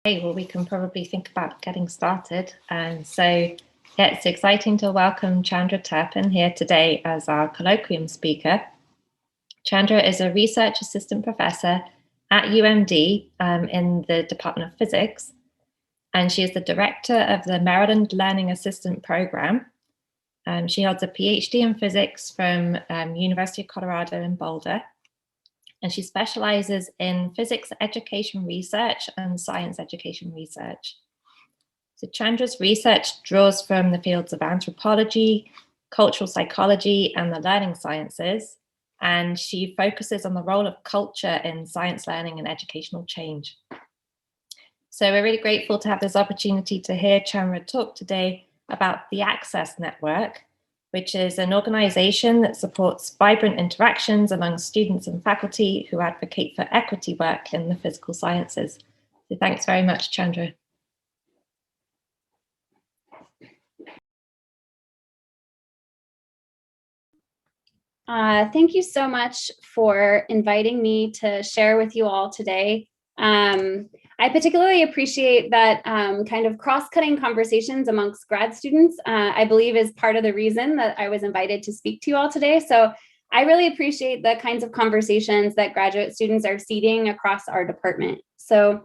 Okay, well, we can probably think about getting started. And so yeah, it's exciting to welcome Chandra Turpen here today as our colloquium speaker. Chandra is a research assistant professor at UMD in the Department of Physics, and she is the director of the Maryland Learning Assistant Program. She holds a PhD in physics from University of Colorado in Boulder, and she specializes in physics education research and science education research. So Chandra's research draws from the fields of anthropology, cultural psychology, and the learning sciences, and she focuses on the role of culture in science learning and educational change. So we're really grateful to have this opportunity to hear Chandra talk today about the Access Network, which is an organization that supports vibrant interactions among students and faculty who advocate for equity work in the physical sciences. So thanks very much, Chandra. Thank you so much for inviting me to share with you all today. I particularly appreciate that kind of cross-cutting conversations amongst grad students, I believe is part of the reason that I was invited to speak to you all today. So I really appreciate the kinds of conversations that graduate students are seeding across our department. So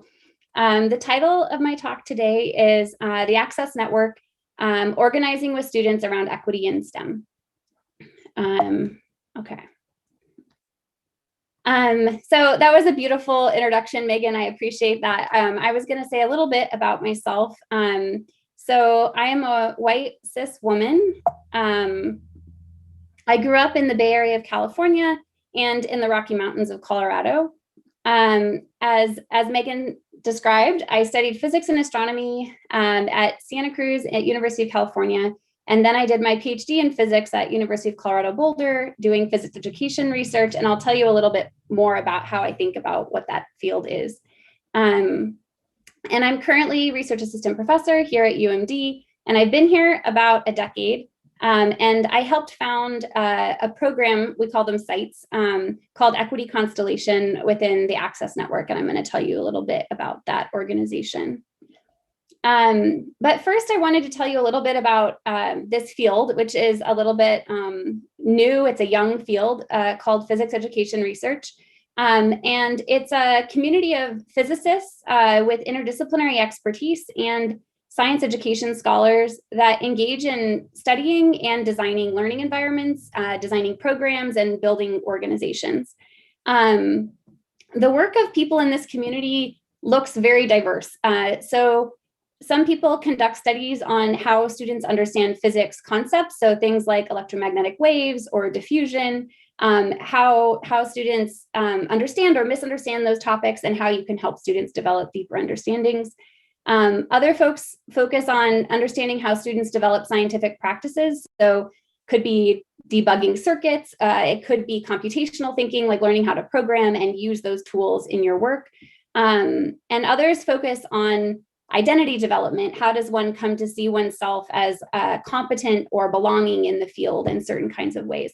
the title of my talk today is The Access Network, Organizing with Students Around Equity in STEM. Okay. So that was a beautiful introduction, Megan. I appreciate that. I was going to say a little bit about myself. So I am a white cis woman. I grew up in the Bay Area of California and in the Rocky Mountains of Colorado. As Megan described, I studied physics and astronomy at Santa Cruz at University of California. And then I did my PhD in physics at University of Colorado Boulder, doing physics education research. And I'll tell you a little bit more about how I think about what that field is. And I'm currently research assistant professor here at UMD, and I've been here about a decade. And I helped found a program, we call them sites, called Equity Constellation within the Access Network. And I'm going to tell you a little bit about that organization. But first, I wanted to tell you a little bit about this field, which is a little bit new. It's a young field called physics education research. And it's a community of physicists with interdisciplinary expertise and science education scholars that engage in studying and designing learning environments, designing programs, and building organizations. The work of people in this community looks very diverse. So some people conduct studies on how students understand physics concepts, so things like electromagnetic waves or diffusion, how students understand or misunderstand those topics, and how you can help students develop deeper understandings. Other folks focus on understanding how students develop scientific practices, so could be debugging circuits, it could be computational thinking, like learning how to program and use those tools in your work. And others focus on identity development. How does one come to see oneself as competent or belonging in the field in certain kinds of ways?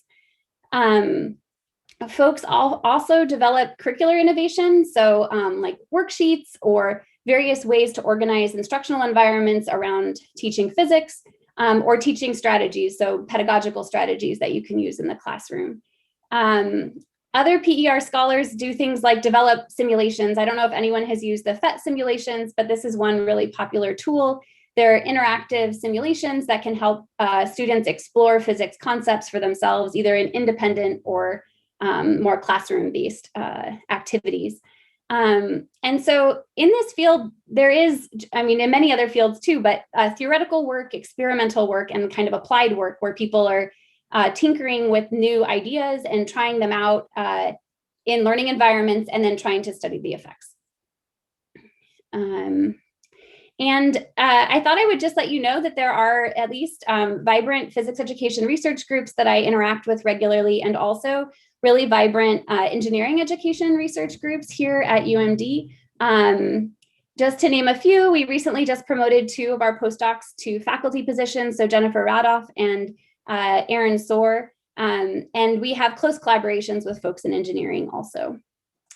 Folks also develop curricular innovation, so like worksheets or various ways to organize instructional environments around teaching physics or teaching strategies, so pedagogical strategies that you can use in the classroom. Other PER scholars do things like develop simulations. I don't know if anyone has used the PhET simulations, but this is one really popular tool. They're interactive simulations that can help students explore physics concepts for themselves, either in independent or more classroom-based activities. And so in this field, there is, I mean, in many other fields too, but theoretical work, experimental work, and kind of applied work where people are tinkering with new ideas and trying them out in learning environments and then trying to study the effects. And I thought I would just let you know that there are at least vibrant physics education research groups that I interact with regularly, and also really vibrant engineering education research groups here at UMD. Just to name a few, we recently just promoted 2 of our postdocs to faculty positions, so Jennifer Radoff and Aaron Soar, and we have close collaborations with folks in engineering also.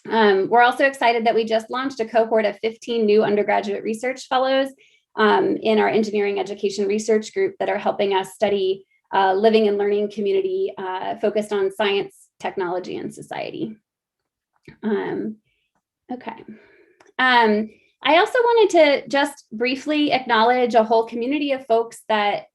We're also excited that we just launched a cohort of 15 new undergraduate research fellows in our engineering education research group that are helping us study living and learning community focused on science, technology, and society. Okay. I also wanted to just briefly acknowledge a whole community of folks that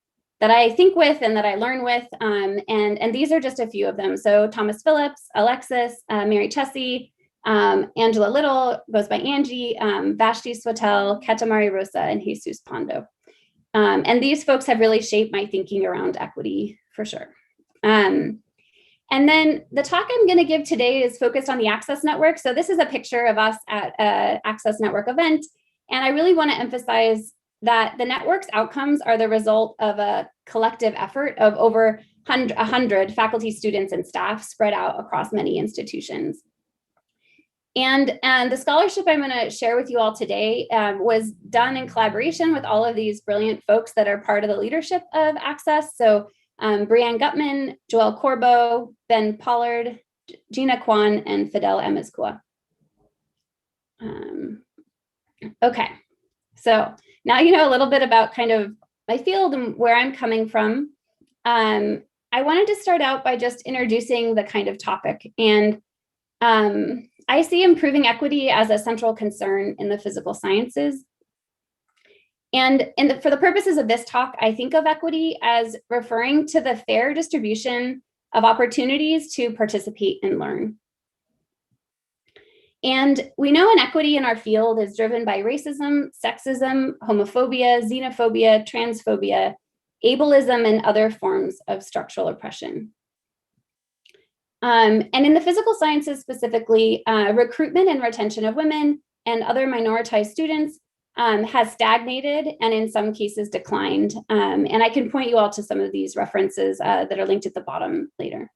I think with and that I learn with, and these are just a few of them. So Thomas Phillips, Alexis, Mary Chessie, Angela Little, goes by Angie, Vashti Swatel, Katamari Rosa, and Jesus Pondo. And these folks have really shaped my thinking around equity for sure. And then the talk I'm going to give today is focused on the Access Network. So this is a picture of us at an Access Network event. And I really want to emphasize that the network's outcomes are the result of a collective effort of over 100 faculty, students, and staff spread out across many institutions. And the scholarship I'm going to share with you all today was done in collaboration with all of these brilliant folks that are part of the leadership of Access. So Brianne Gutman, Joelle Corbo, Ben Pollard, Gina Kwan, and Fidel Emezcua. Okay, so now you know a little bit about kind of my field and where I'm coming from. I wanted to start out by just introducing the kind of topic. And I see improving equity as a central concern in the physical sciences. And for the purposes of this talk, I think of equity as referring to the fair distribution of opportunities to participate and learn. And we know inequity in our field is driven by racism, sexism, homophobia, xenophobia, transphobia, ableism, and other forms of structural oppression. And in the physical sciences specifically, recruitment and retention of women and other minoritized students has stagnated and in some cases declined. And I can point you all to some of these references that are linked at the bottom later.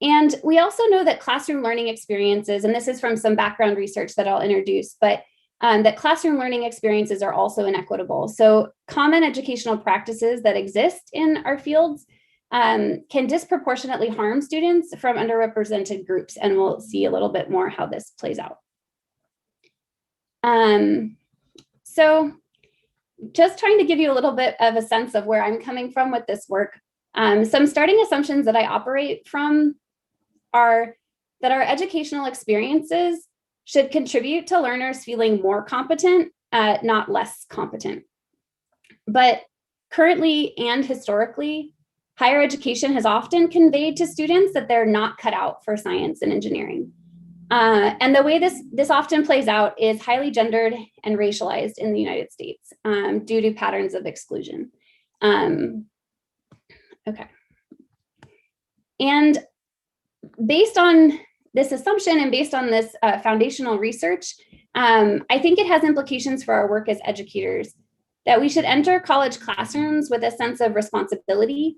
And we also know that classroom learning experiences, and this is from some background research that I'll introduce, but that classroom learning experiences are also inequitable. So common educational practices that exist in our fields can disproportionately harm students from underrepresented groups. And we'll see a little bit more how this plays out. So just trying to give you a little bit of a sense of where I'm coming from with this work. Some starting assumptions that I operate from are that our educational experiences should contribute to learners feeling more competent, not less competent. But currently and historically, higher education has often conveyed to students that they're not cut out for science and engineering. And the way this often plays out is highly gendered and racialized in the United States due to patterns of exclusion. Okay. And based on this assumption and based on this foundational research, I think it has implications for our work as educators, that we should enter college classrooms with a sense of responsibility,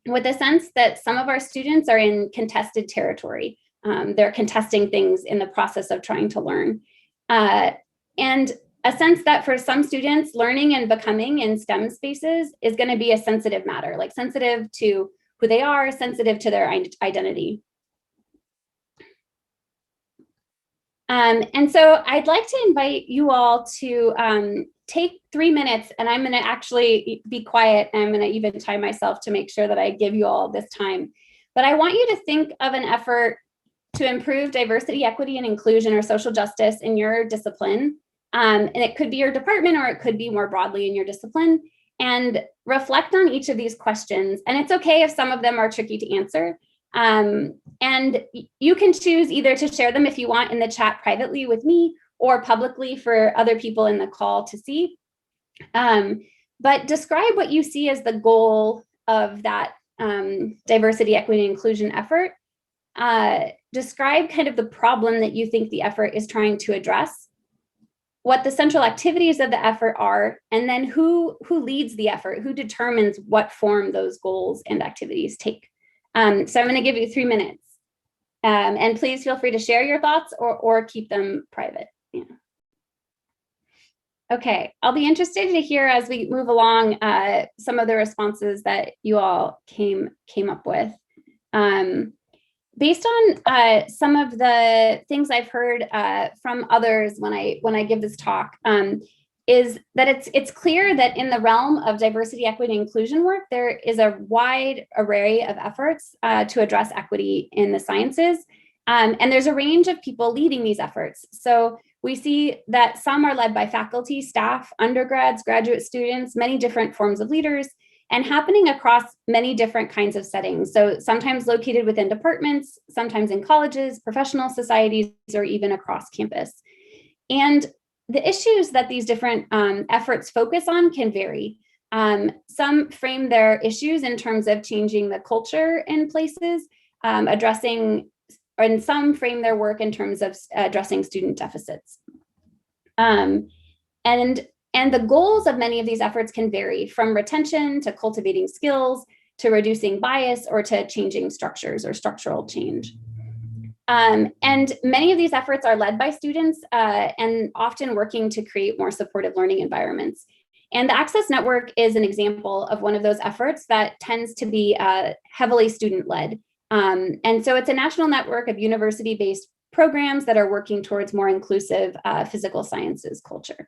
with a sense that some of our students are in contested territory. They're contesting things in the process of trying to learn. And a sense that for some students, learning and becoming in STEM spaces is going to be a sensitive matter, like sensitive to who they are, sensitive to their identity. And so I'd like to invite you all to take 3 minutes, and I'm going to actually be quiet, and I'm going to even time myself to make sure that I give you all this time. But I want you to think of an effort to improve diversity, equity, and inclusion or social justice in your discipline. And it could be your department, or it could be more broadly in your discipline, and reflect on each of these questions. And it's okay if some of them are tricky to answer. And you can choose either to share them if you want in the chat privately with me or publicly for other people in the call to see. But describe what you see as the goal of that diversity, equity, and inclusion effort. Describe kind of the problem that you think the effort is trying to address, what the central activities of the effort are, and then who leads the effort, who determines what form those goals and activities take. So I'm going to give you 3 minutes, and please feel free to share your thoughts or keep them private. Yeah. Okay, I'll be interested to hear as we move along some of the responses that you all came up with. based on some of the things I've heard from others when I give this talk, is that it's clear that in the realm of diversity, equity, and inclusion work, there is a wide array of efforts to address equity in the sciences. And there's a range of people leading these efforts. So we see that some are led by faculty, staff, undergrads, graduate students, many different forms of leaders, and happening across many different kinds of settings. So sometimes located within departments, sometimes in colleges, professional societies, or even across campus. And the issues that these different efforts focus on can vary. Some frame their issues in terms of changing the culture in places, and some frame their work in terms of addressing student deficits. And the goals of many of these efforts can vary, from retention to cultivating skills, to reducing bias, or to changing structures or structural change. And many of these efforts are led by students and often working to create more supportive learning environments. And the Access Network is an example of one of those efforts that tends to be heavily student-led. And so it's a national network of university-based programs that are working towards more inclusive physical sciences culture.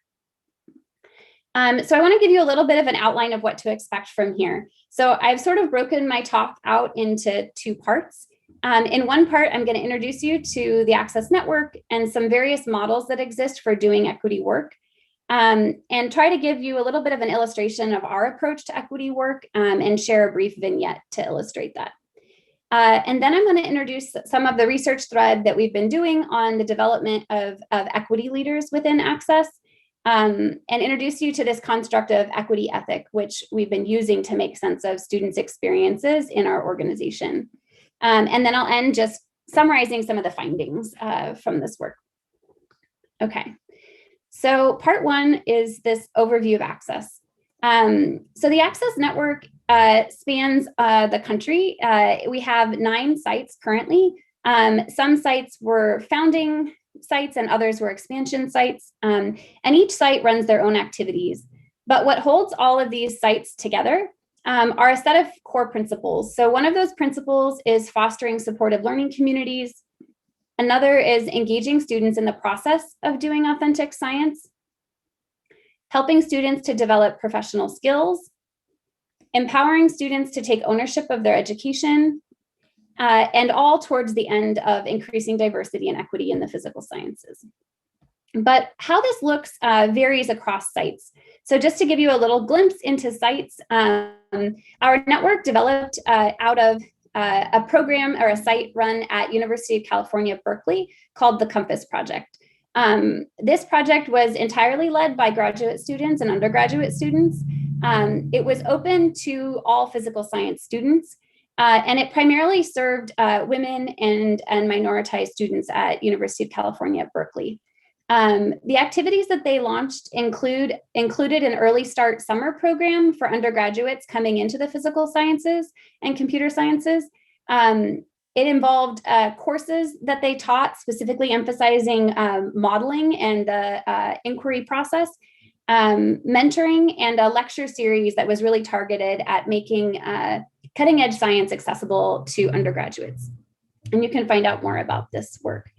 So I want to give you a little bit of an outline of what to expect from here. So I've sort of broken my talk out into two parts. In one part, I'm going to introduce you to the Access Network and some various models that exist for doing equity work, and try to give you a little bit of an illustration of our approach to equity work, and share a brief vignette to illustrate that. And then I'm going to introduce some of the research thread that we've been doing on the development of equity leaders within Access, and introduce you to this construct of equity ethic, which we've been using to make sense of students' experiences in our organization. And then I'll end just summarizing some of the findings from this work. Okay, so part one is this overview of Access. So the Access Network spans the country. We have 9 sites currently. Some sites were founding sites and others were expansion sites. And each site runs their own activities. But what holds all of these sites together are a set of core principles. So one of those principles is fostering supportive learning communities. Another is engaging students in the process of doing authentic science, helping students to develop professional skills, empowering students to take ownership of their education, and all towards the end of increasing diversity and equity in the physical sciences. But how this looks varies across sites. So just to give you a little glimpse into sites, our network developed out of a program or a site run at University of California, Berkeley, called the Compass Project. This project was entirely led by graduate students and undergraduate students. It was open to all physical science students, and it primarily served women and minoritized students at University of California, Berkeley. The activities that they launched included an early start summer program for undergraduates coming into the physical sciences and computer sciences. It involved courses that they taught, specifically emphasizing modeling and the inquiry process, mentoring, and a lecture series that was really targeted at making cutting edge science accessible to undergraduates. And you can find out more about this work.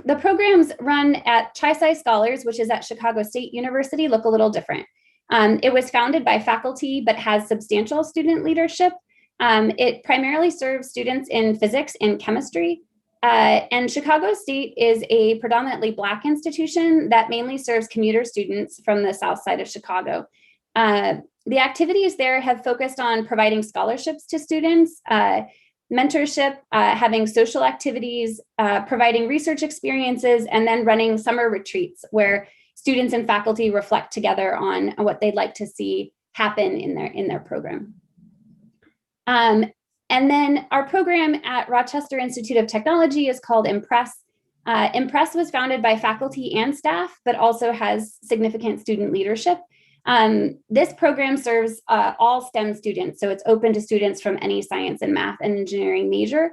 The programs run at Chi-Sci Scholars, which is at Chicago State University, look a little different. It was founded by faculty, but has substantial student leadership. It primarily serves students in physics and chemistry. And Chicago State is a predominantly Black institution that mainly serves commuter students from the south side of Chicago. The activities there have focused on providing scholarships to students, mentorship, having social activities, providing research experiences, and then running summer retreats where students and faculty reflect together on what they'd like to see happen in their program. And then our program at Rochester Institute of Technology is called Impress. Impress was founded by faculty and staff, but also has significant student leadership. This program serves all STEM students, so it's open to students from any science and math and engineering major.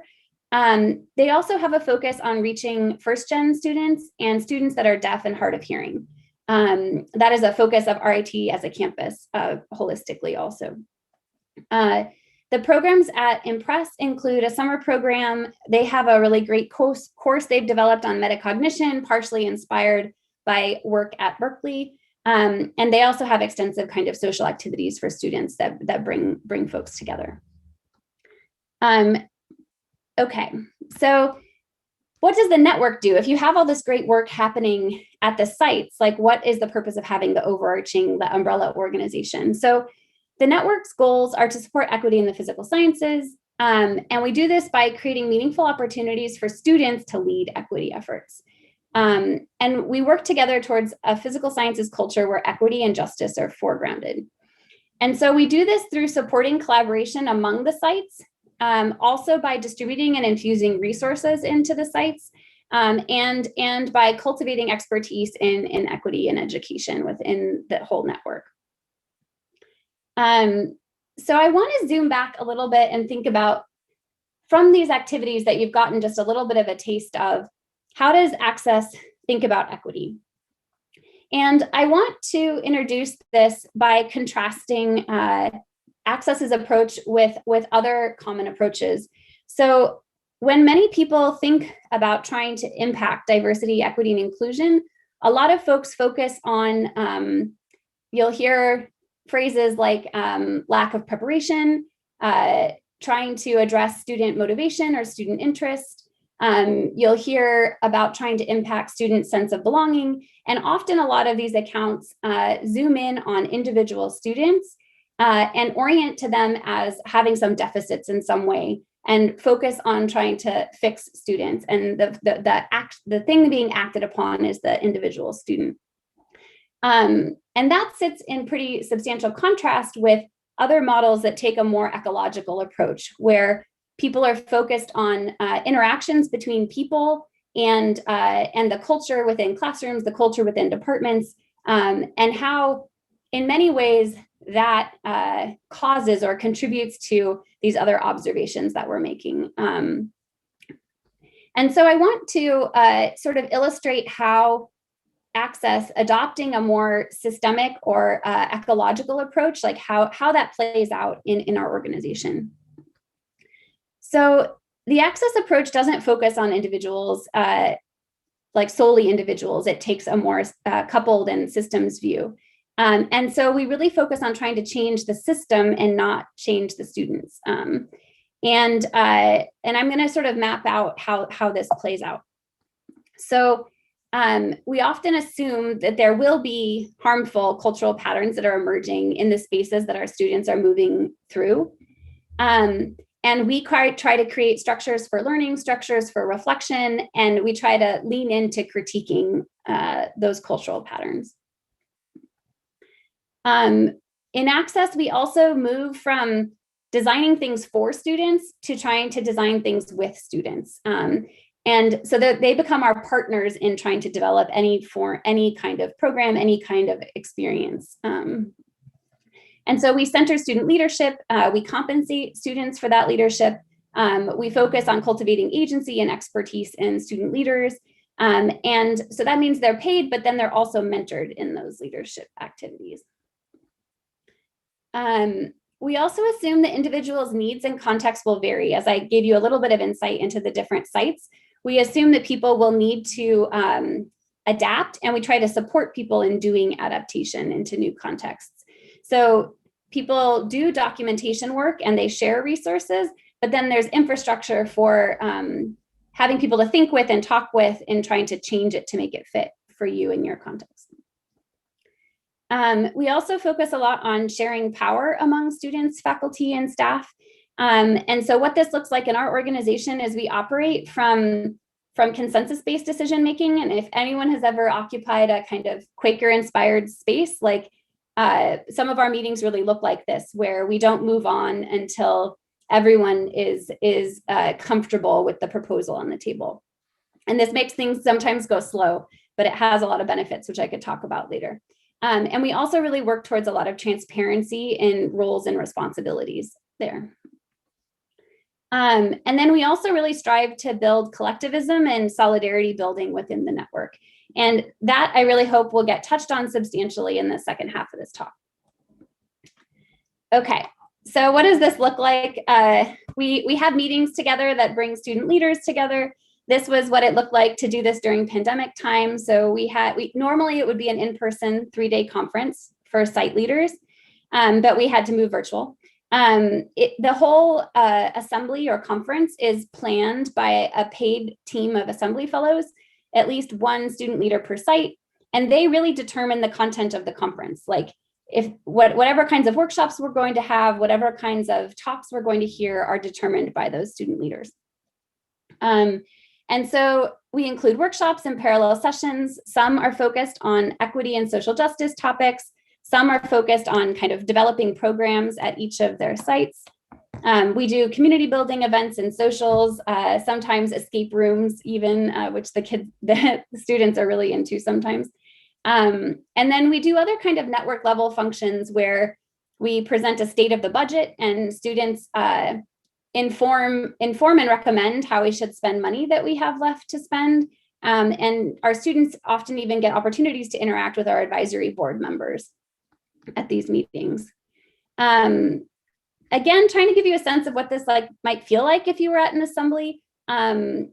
They also have a focus on reaching first-gen students and students that are deaf and hard of hearing. That is a focus of RIT as a campus holistically also. The programs at Impress include a summer program. They have a really great course they've developed on metacognition, partially inspired by work at Berkeley. And they also have extensive kind of social activities for students that bring folks together. Okay, so what does the network do? If you have all this great work happening at the sites, like what is the purpose of having the umbrella organization? So the network's goals are to support equity in the physical sciences. And we do this by creating meaningful opportunities for students to lead equity efforts. And we work together towards a physical sciences culture where equity and justice are foregrounded. And so we do this through supporting collaboration among the sites, also by distributing and infusing resources into the sites, and by cultivating expertise in equity and education within the whole network. So I want to zoom back a little bit and think about, from these activities that you've gotten just a little bit of a taste of, how does Access think about equity? And I want to introduce this by contrasting Access's approach with other common approaches. So when many people think about trying to impact diversity, equity, and inclusion, a lot of folks focus on, you'll hear phrases like lack of preparation, trying to address student motivation or student interest. You'll hear about trying to impact students' sense of belonging. And often a lot of these accounts zoom in on individual students and orient to them as having some deficits in some way, and focus on trying to fix students. And the thing being acted upon is the individual student. And that sits in pretty substantial contrast with other models that take a more ecological approach, where people are focused on interactions between people and the culture within classrooms, the culture within departments, and how, in many ways, that causes or contributes to these other observations that we're making. And so I want to sort of illustrate how Access adopting a more systemic or ecological approach, like how that plays out in our organization. So the Access approach doesn't focus on individuals, like solely individuals. It takes a more coupled and systems view. And so we really focus on trying to change the system and not change the students. And I'm going to sort of map out how this plays out. So we often assume that there will be harmful cultural patterns that are emerging in the spaces that our students are moving through. And we try to create structures for learning, structures for reflection, and we try to lean into critiquing those cultural patterns. In Access, we also move from designing things for students to trying to design things with students. And so that they become our partners in trying to develop any kind of program, any kind of experience. And so we center student leadership, we compensate students for that leadership. We focus on cultivating agency and expertise in student leaders. And so that means they're paid, but then they're also mentored in those leadership activities. We also assume that individuals' needs and context will vary. As I gave you a little bit of insight into the different sites, we assume that people will need to adapt, and we try to support people in doing adaptation into new contexts. So people do documentation work and they share resources, but then there's infrastructure for having people to think with and talk with and trying to change it to make it fit for you in your context. We also focus a lot on sharing power among students, faculty, and staff. And so what this looks like in our organization is we operate from consensus-based decision-making. And if anyone has ever occupied a kind of Quaker-inspired space, like some of our meetings really look like this, where we don't move on until everyone is comfortable with the proposal on the table. And this makes things sometimes go slow, but it has a lot of benefits, which I could talk about later. And we also really work towards a lot of transparency in roles and responsibilities there. And then we also really strive to build collectivism and solidarity building within the network. And that I really hope will get touched on substantially in the second half of this talk. Okay, So what does this look like? We have meetings together that bring student leaders together. This was what it looked like to do this during pandemic time. So normally it would be an in-person 3-day conference for site leaders, but we had to move virtual. The whole assembly or conference is planned by a paid team of assembly fellows, at least one student leader per site, and they really determine the content of the conference. Like whatever kinds of workshops we're going to have, whatever kinds of talks we're going to hear are determined by those student leaders. And so we include workshops and parallel sessions. Some are focused on equity and social justice topics. Some are focused on kind of developing programs at each of their sites. We do community building events and socials, sometimes escape rooms even, which the students are really into sometimes. And then we do other kind of network level functions where we present a state of the budget and students inform and recommend how we should spend money that we have left to spend. And our students often even get opportunities to interact with our advisory board members at these meetings. Again, trying to give you a sense of what this might feel like if you were at an assembly.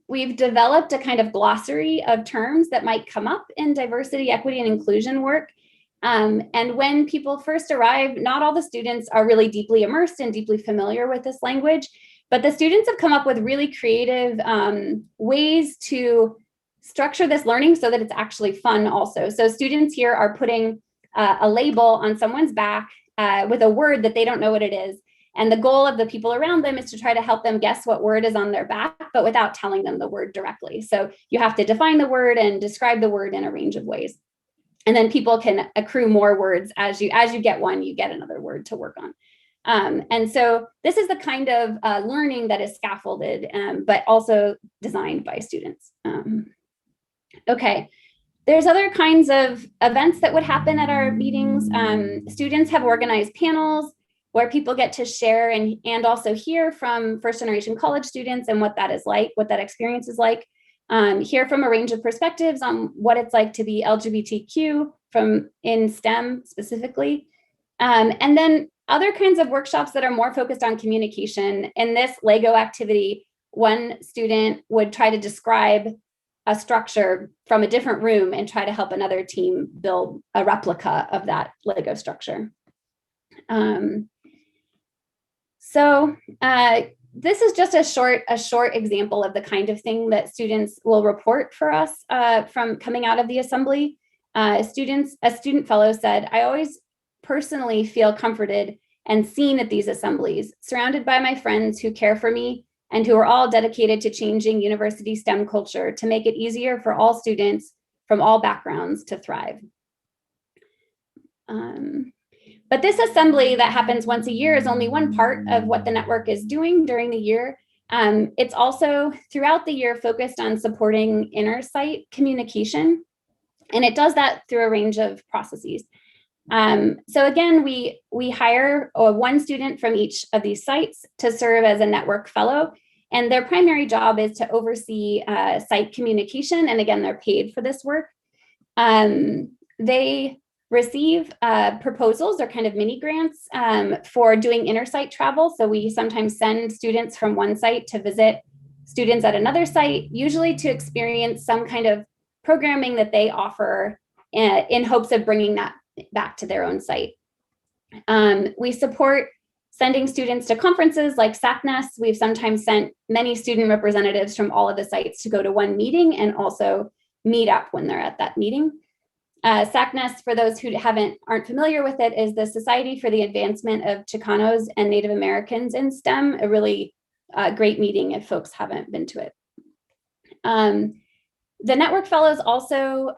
We've developed a kind of glossary of terms that might come up in diversity, equity, and inclusion work. And when people first arrive, not all the students are really deeply immersed and deeply familiar with this language, but the students have come up with really creative ways to structure this learning so that it's actually fun also. So students here are putting a label on someone's back with a word that they don't know what it is. And the goal of the people around them is to try to help them guess what word is on their back, but without telling them the word directly. So you have to define the word and describe the word in a range of ways. And then people can accrue more words as you get one, you get another word to work on. And so this is the kind of learning that is scaffolded, but also designed by students. Okay. There's other kinds of events that would happen at our meetings. Students have organized panels where people get to share and also hear from first generation college students and what that is like, what that experience is like. Hear from a range of perspectives on what it's like to be LGBTQ in STEM specifically. And then other kinds of workshops that are more focused on communication. In this Lego activity, one student would try to describe a structure from a different room and try to help another team build a replica of that Lego structure. This is just a short example of the kind of thing that students will report for us from coming out of the assembly. A student fellow said, "I always personally feel comforted and seen at these assemblies, surrounded by my friends who care for me and who are all dedicated to changing university STEM culture to make it easier for all students from all backgrounds to thrive." But this assembly that happens once a year is only one part of what the network is doing during the year. It's also throughout the year focused on supporting intersite communication, and it does that through a range of processes. So again, we hire one student from each of these sites to serve as a network fellow, and their primary job is to oversee site communication, and again, they're paid for this work. They receive proposals or kind of mini grants for doing intersite travel. So we sometimes send students from one site to visit students at another site, usually to experience some kind of programming that they offer in hopes of bringing that back to their own site. We support sending students to conferences like SACNES. We've sometimes sent many student representatives from all of the sites to go to one meeting and also meet up when they're at that meeting. SACNES, for those who aren't familiar with it, is the Society for the Advancement of Chicanos and Native Americans in STEM, a really great meeting if folks haven't been to it. The network fellows also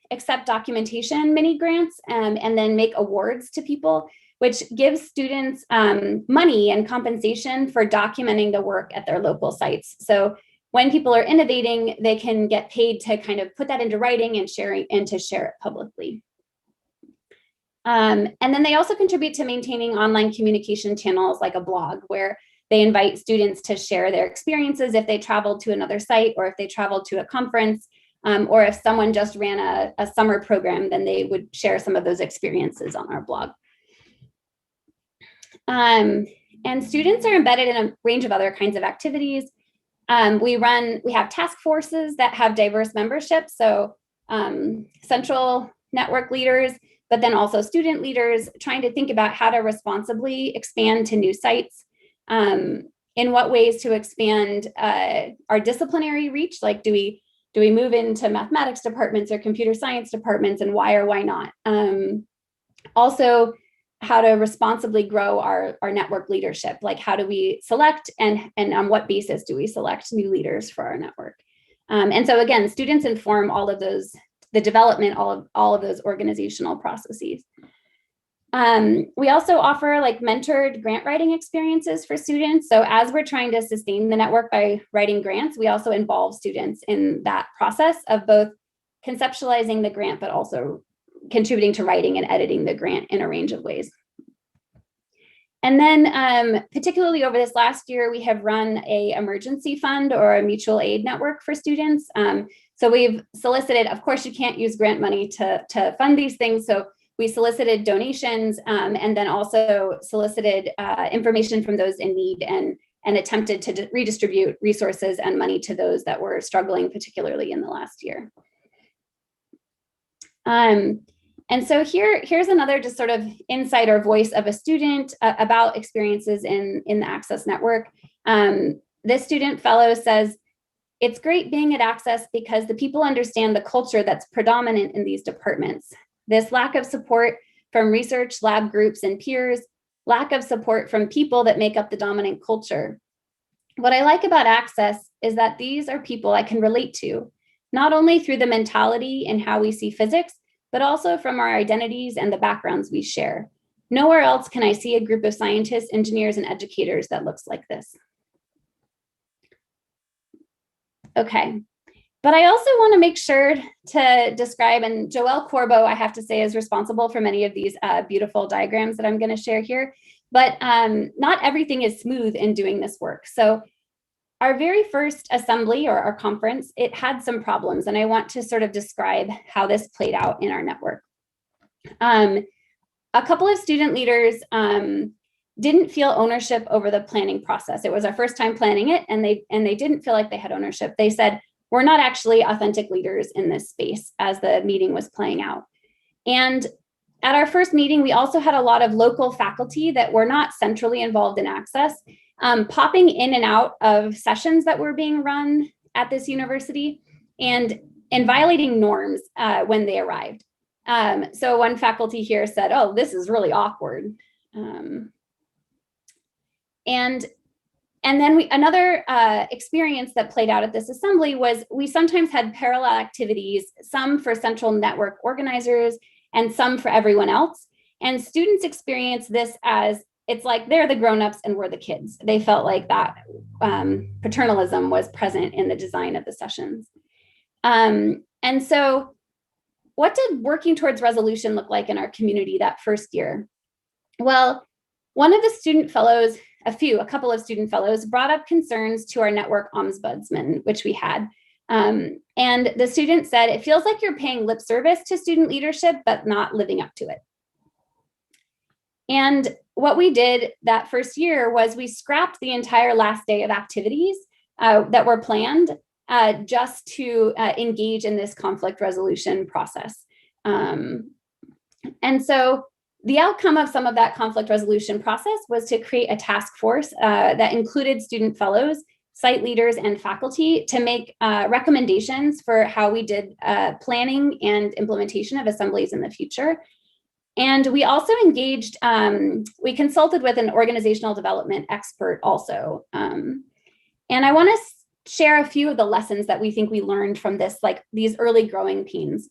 accept documentation mini grants and then make awards to people, which gives students money and compensation for documenting the work at their local sites. So when people are innovating, they can get paid to kind of put that into writing and to share it publicly. And then they also contribute to maintaining online communication channels like a blog, where they invite students to share their experiences if they traveled to another site or if they traveled to a conference, or if someone just ran a summer program, then they would share some of those experiences on our blog. And students are embedded in a range of other kinds of activities. We have task forces that have diverse membership, so central network leaders, but then also student leaders trying to think about how to responsibly expand to new sites, in what ways to expand our disciplinary reach, like do we move into mathematics departments or computer science departments, and why or why not? Also, how to responsibly grow our network leadership, like how do we select and on what basis do we select new leaders for our network? And so again, students inform all of those, the development, all of those organizational processes. We also offer like mentored grant writing experiences for students. So as we're trying to sustain the network by writing grants, we also involve students in that process of both conceptualizing the grant, but also contributing to writing and editing the grant in a range of ways. And then particularly over this last year, we have run a emergency fund or a mutual aid network for students. So we've solicited, of course, you can't use grant money to fund these things. So we solicited donations and then also solicited information from those in need and attempted to redistribute resources and money to those that were struggling, particularly in the last year. And so here's another just sort of insider voice of a student about experiences in the Access Network. This student fellow says, "It's great being at Access because the people understand the culture that's predominant in these departments. This lack of support from research, lab groups, and peers, lack of support from people that make up the dominant culture. What I like about Access is that these are people I can relate to, not only through the mentality and how we see physics, but also from our identities and the backgrounds we share. Nowhere else can I see a group of scientists, engineers, and educators that looks like this." Okay, but I also want to make sure to describe, and Joelle Corbo, I have to say, is responsible for many of these beautiful diagrams that I'm going to share here, but not everything is smooth in doing this work. So our very first assembly or our conference, it had some problems, and I want to sort of describe how this played out in our network. A couple of student leaders didn't feel ownership over the planning process. It was our first time planning it, and they didn't feel like they had ownership. They said, "We're not actually authentic leaders in this space," as the meeting was playing out. And at our first meeting, we also had a lot of local faculty that were not centrally involved in Access, popping in and out of sessions that were being run at this university and violating norms when they arrived. So one faculty here said, "Oh, this is really awkward." And then another experience that played out at this assembly was we sometimes had parallel activities, some for central network organizers and some for everyone else. And students experienced this as, it's like they're the grown-ups and we're the kids. They felt like that paternalism was present in the design of the sessions. And so what did working towards resolution look like in our community that first year? Well, one of the student fellows, a couple of student fellows brought up concerns to our network ombudsman, which we had. And the student said, "It feels like you're paying lip service to student leadership, but not living up to it." And what we did that first year was we scrapped the entire last day of activities that were planned just to engage in this conflict resolution process. And so the outcome of some of that conflict resolution process was to create a task force that included student fellows, site leaders, and faculty to make recommendations for how we did planning and implementation of assemblies in the future. And we also engaged, we consulted with an organizational development expert also. And I want to share a few of the lessons that we think we learned from this, like these early growing pains.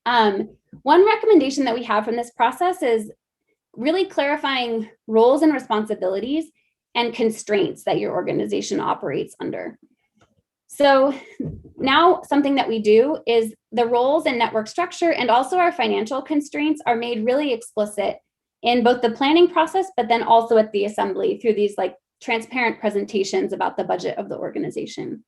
One recommendation that we have from this process is really clarifying roles and responsibilities and constraints that your organization operates under. So now something that we do is the roles and network structure and also our financial constraints are made really explicit in both the planning process, but then also at the assembly through these like transparent presentations about the budget of the organization.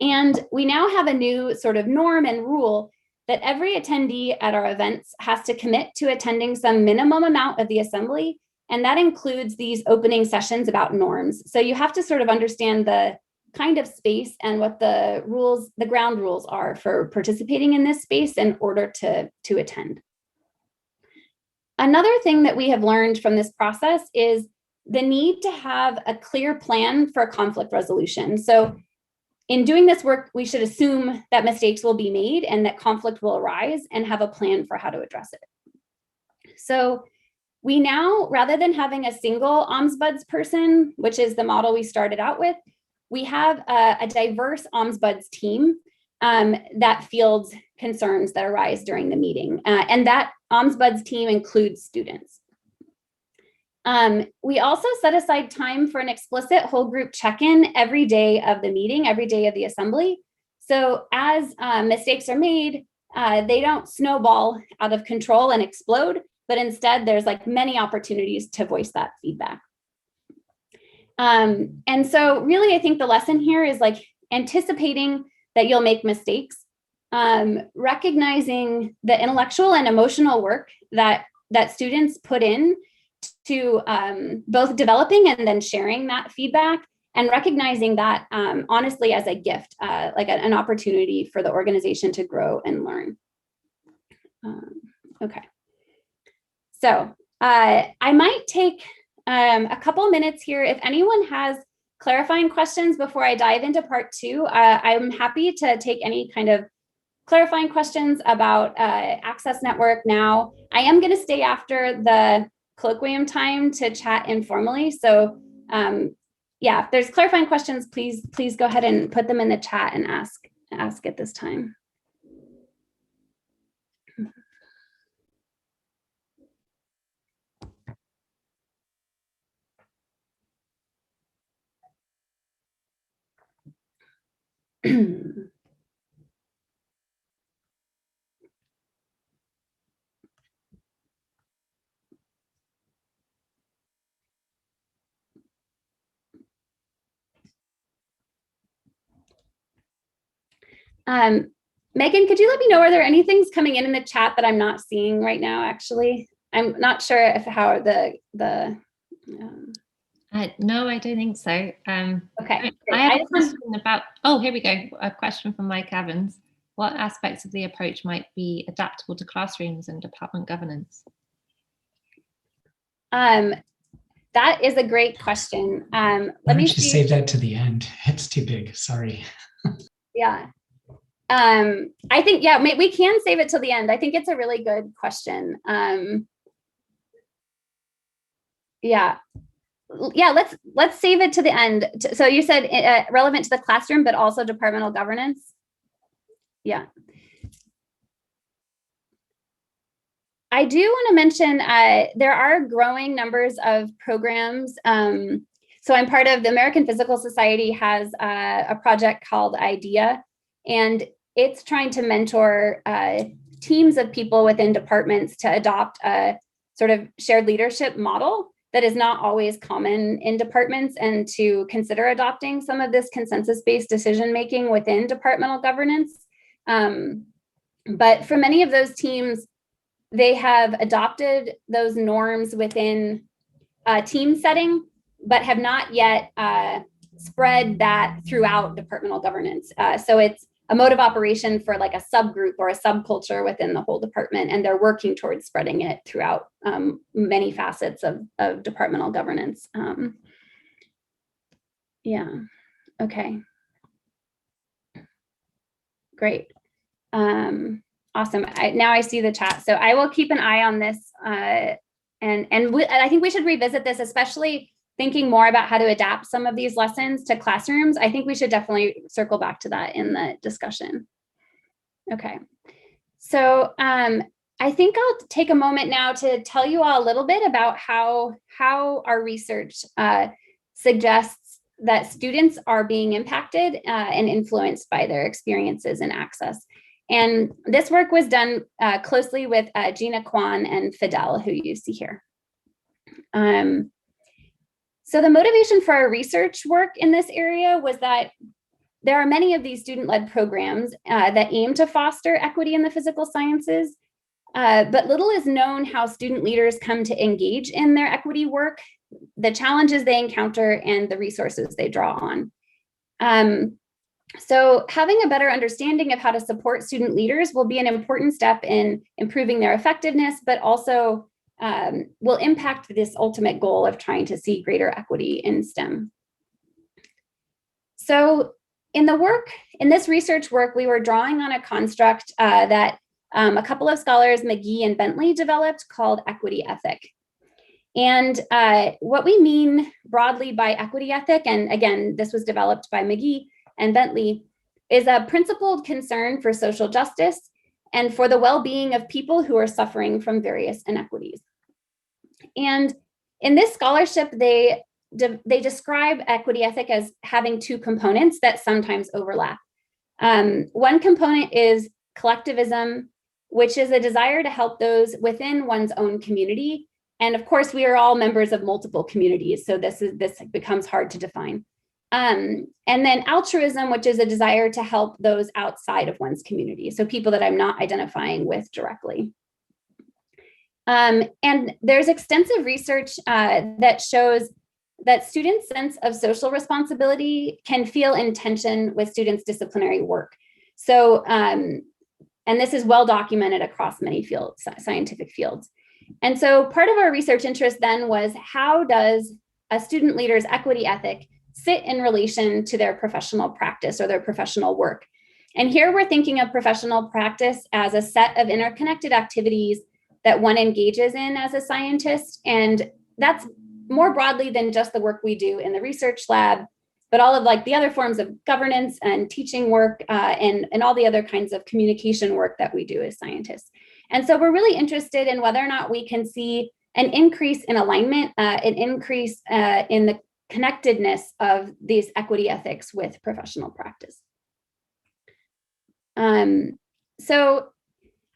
And we now have a new sort of norm and rule that every attendee at our events has to commit to attending some minimum amount of the assembly And that includes these opening sessions about norms. So you have to sort of understand the kind of space and what the rules, the ground rules are for participating in this space in order to attend. Another thing that we have learned from this process is the need to have a clear plan for conflict resolution. So in doing this work, we should assume that mistakes will be made and that conflict will arise and have a plan for how to address it. So we now, rather than having a single ombuds person, which is the model we started out with, we have a diverse ombuds team that fields concerns that arise during the meeting. And that ombuds team includes students. We also set aside time for an explicit whole group check-in every day of the meeting, every day of the assembly. So as mistakes are made, they don't snowball out of control and explode, but instead there's like many opportunities to voice that feedback. And so really, I think the lesson here is like anticipating that you'll make mistakes, recognizing the intellectual and emotional work that students put in to both developing and then sharing that feedback, and recognizing that honestly as a gift, like an opportunity for the organization to grow and learn. Okay. So I might take a couple minutes here. If anyone has clarifying questions before I dive into part two, I'm happy to take any kind of clarifying questions about Access Network now. I am going to stay after the colloquium time to chat informally. So yeah, if there's clarifying questions, please go ahead and put them in the chat and ask at this time. Megan, could you let me know, are there any things coming in the chat that I'm not seeing right now, actually? I'm not sure if how the no, I don't think so. Okay. I have a question about, oh, here we go. A question from Mike Evans. What aspects of the approach might be adaptable to classrooms and department governance? That is a great question. Let me just save that to the end. It's too big. Sorry. Yeah. I think, yeah, we can save it till the end. I think it's a really good question. Yeah, let's save it to the end. So you said relevant to the classroom, but also departmental governance. Yeah. I do want to mention there are growing numbers of programs. So I'm part of the American Physical Society has a project called IDEA, and it's trying to mentor teams of people within departments to adopt a sort of shared leadership model that is not always common in departments, and to consider adopting some of this consensus-based decision-making within departmental governance. But for many of those teams, they have adopted those norms within a team setting, but have not yet spread that throughout departmental governance. So it's a mode of operation for like a subgroup or a subculture within the whole department, and they're working towards spreading it throughout many facets of departmental governance. Yeah, okay. Great. Awesome. Now I see the chat. So I will keep an eye on this. I think we should revisit this, especially thinking more about how to adapt some of these lessons to classrooms. I think we should definitely circle back to that in the discussion. Okay. So I think I'll take a moment now to tell you all a little bit about how our research suggests that students are being impacted and influenced by their experiences in Access. And this work was done closely with Gina Kwan and Fidel, who you see here. So the motivation for our research work in this area was that there are many of these student-led programs that aim to foster equity in the physical sciences, But little is known how student leaders come to engage in their equity work, the challenges they encounter, and the resources they draw on. So having a better understanding of how to support student leaders will be an important step in improving their effectiveness, but also will impact this ultimate goal of trying to see greater equity in STEM. So in this research work, we were drawing on a construct that a couple of scholars, McGee and Bentley, developed called equity ethic. And what we mean broadly by equity ethic, and again, this was developed by McGee and Bentley, is a principled concern for social justice and for the well-being of people who are suffering from various inequities. And in this scholarship, they describe equity ethic as having two components that sometimes overlap. One component is collectivism, which is a desire to help those within one's own community. And of course, we are all members of multiple communities, so this becomes hard to define. And then altruism, which is a desire to help those outside of one's community, so people that I'm not identifying with directly. And there's extensive research that shows that students' sense of social responsibility can feel in tension with students' disciplinary work. So, and this is well documented across many fields, scientific fields. And so part of our research interest then was, how does a student leader's equity ethic sit in relation to their professional practice or their professional work? And here we're thinking of professional practice as a set of interconnected activities that one engages in as a scientist. And that's more broadly than just the work we do in the research lab, but all of like the other forms of governance and teaching work and all the other kinds of communication work that we do as scientists. And so we're really interested in whether or not we can see an increase in alignment, an increase in the connectedness of these equity ethics with professional practice. So